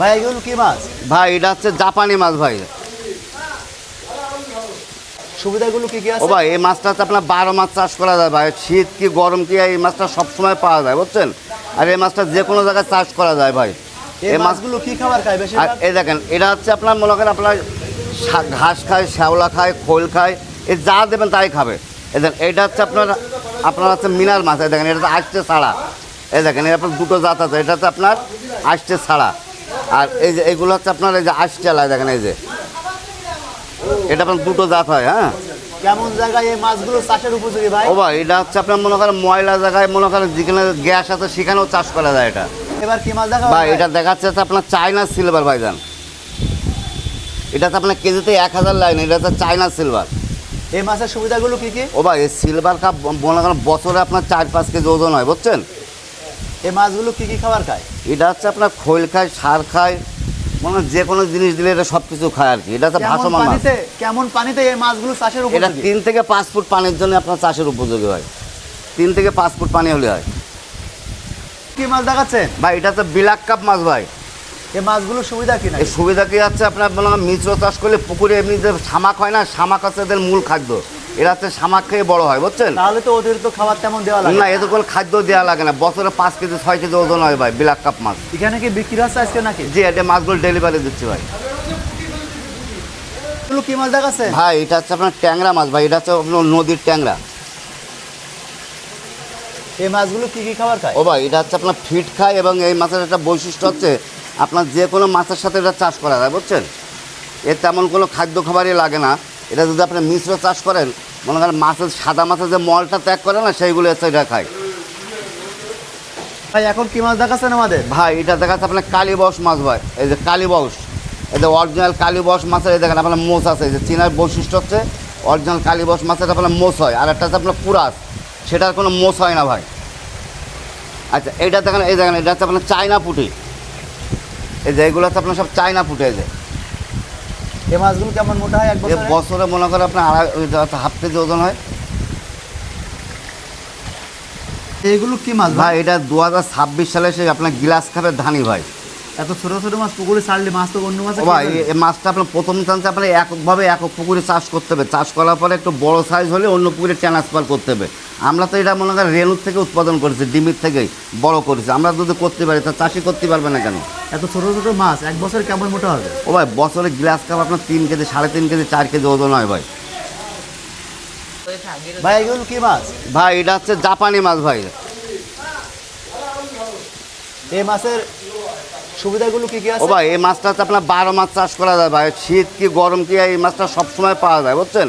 ভাই এগুলো কি মাছ? ভাই এটা হচ্ছে জাপানি মাছ ভাই। সুবিধাগুলো কি কি ও আছে? ভাই এই মাছটা হচ্ছে আপনার 12 মাস চাষ করা যায় ভাই, শীত কি গরম কি এই মাছটা সবসময় পাওয়া যায় বুঝছেন। আর এই মাছটা যে কোনো জায়গায় চাষ করা যায় ভাই। এই মাছগুলো কি খাবার খায় বেশি? আর এই দেখেন এটা হচ্ছে আপনার মনে করেন আপনার ঘাস খায়, শ্যাওলা খায়, খোল খায়, এই যা দেবেন তাই খাবে। এই দেখেন এটা হচ্ছে আপনার হচ্ছে মিনার মাছ। এই দেখেন এটা তো আসছে ছাড়া। এই দেখেন এটা আপনার দুটো জাত আছে, এটা হচ্ছে আপনার আসছে ছাড়া। আর এই যে এইগুলো হচ্ছে আপনার এই যে আইসচালা, দেখেন এই যে এটা আপনার দুটো জাত হয়। হ্যাঁ, কেমন জায়গায় এই মাছগুলো চাষের উপযোগী ভাই? ও ভাই এটা হচ্ছে আপনার মনে করেন ময়লা জায়গায়, মনে করেন যেখানে গ্যাস আছে সেখানেও চাষ করা যায় এটা। এবার কি মাছ দেখা ভাই এটা দেখাচ্ছে হচ্ছে আপনার চায়না সিলভার ভাইজান। এটা হচ্ছে আপনার কেজিতে 1000 লাইন, এটা হচ্ছে চায়না সিলভার। এই মাছের সুবিধাগুলো কি কি? ও ভাই এই সিলভার কাপ মনে করেন বছরে আপনার 4-5 কেজি ওজন হয় বুঝছেন। এই মাছগুলো কি কি খাবার খায়? এটা হচ্ছে আপনার খৈল খায়, সার খায়, মানে যে কোনো জিনিস দিলে এটা সব কিছু খায় আর কি। এটা হচ্ছে ভাসমান মাছ। কেমন পানিতে এই মাছগুলো চাষের এটা উপযোগী? 3 থেকে 5 ফুট পানির জন্য আপনার চাষের উপযোগী হয়। 3 থেকে 5 ফুট পানি হলে হয়। কি মাছ দেখাচ্ছেন? ভাই এটা হচ্ছে বিলাক কাপ মাছ ভাই। এই মাছগুলোর সুবিধা কি না? এই সুবিধা কি আছে আপনার মনে করেন মিশ্র চাষ করলে পুকুরে এমনি যে শামাক হয় না, শামাক হচ্ছে এদের মূল খাদ্য। এরা হচ্ছে শামাক খেয়ে বড় হয় বুঝছেন। তাহলে তো অতিরিক্ত খাবার তেমন দেওয়া লাগে না, এদের কোনো খাদ্য দেওয়া লাগে না। বছরে 5 কেজি 6 কেজি ওজন হয় ভাই বিলাক কাপ মাছ। এখানে কি বিক্রি হচ্ছে আজকে নাকি? জি, এটা মাছগুলো ডেলিভারি দিচ্ছি ভাই। এগুলো কি মাছ দেখাচ্ছেন? ভাই এটা হচ্ছে আপনার ট্যাংরা মাছ ভাই, এটা হচ্ছে আপনার নদীর ট্যাংরা। এই মাছগুলো কি কি খাবার খায়? ও ভাই এটা হচ্ছে আপনার ফিট খায়, এবং এই মাছের একটা বৈশিষ্ট্য হচ্ছে আপনার যে কোনো মাছের সাথে এটা চাষ করা যায় বুঝছেন। এর তেমন কোনো খাদ্য খাবারই লাগে না। এটা যদি আপনি মিশ্র চাষ করেন, মনে করেন মাছের সাদা মাছের যে মলটা ত্যাগ করে না, সেইগুলো হচ্ছে এটা খায়। ভাই এখন কি মাছ দেখাচ্ছেন আমাদের? ভাই এটা দেখাচ্ছে আপনার কালীবস মাছ ভাই। এই যে কালীবস, এই যে অরিজিনাল কালীবস মাছের এই দেখেন আপনার মোষ আছে। এই যে চীনার বৈশিষ্ট্য হচ্ছে অরিজিনাল কালীবস মাছের আপনার মোষ হয়, আর একটা হচ্ছে আপনার পুরাস, সেটার কোনো মোষ হয় না ভাই। আচ্ছা এইটা দেখেন, এই দেখেন এটা হচ্ছে আপনার চায়না পুঁটি। এই যে এগুলো হচ্ছে আপনার সব চায়না পুঁটি। এই যে এই মাছগুলো কেমন মোটা হয় এক এ বছরে? বছরে মনে করেন আপনার হাফ কেজি ওজন হয়। এইগুলো কি মাছ ভাই এটা 2026 সালে সে আপনার গিলাস খাপের ধানি ভাই। এত ছোট ছোট মাছ পুকুরে ছাড়লে মাছ তো অন্য মাছ। ও ভাই এই মাছটা আপনার প্রথম চান্সে আপনার এককভাবে একক পুকুরে চাষ করতে হবে। চাষ করার পরে একটু বড় সাইজ হলে অন্য পুকুরে ট্রান্সফার করতে হবে। আমরা তো এটা মনে করেন রেণুর থেকে উৎপাদন করেছি, ডিমির থেকেই বড় করেছি। আমরা যদি করতে পারি তা চাষি করতে পারবে না কেন? এত ছোট ছোট মাছ এক বছরে কেমন মোটা হবে? ও ভাই বছরে গ্লাস কাপ আপনার 3 কেজি, 3.5 কেজি, 4 কেজি ওজন হয় ভাই। ভাই এগুলো কি মাছ? ভাই এটা হচ্ছে জাপানি মাছ ভাই। এই মাছের সুবিধাগুলো কি কি ও আছে? ভাই এই মাছটা হচ্ছে আপনার 12 মাস চাষ করা যায় ভাই, শীত কি গরম কি এই মাছটা সবসময় পাওয়া যায় বুঝছেন।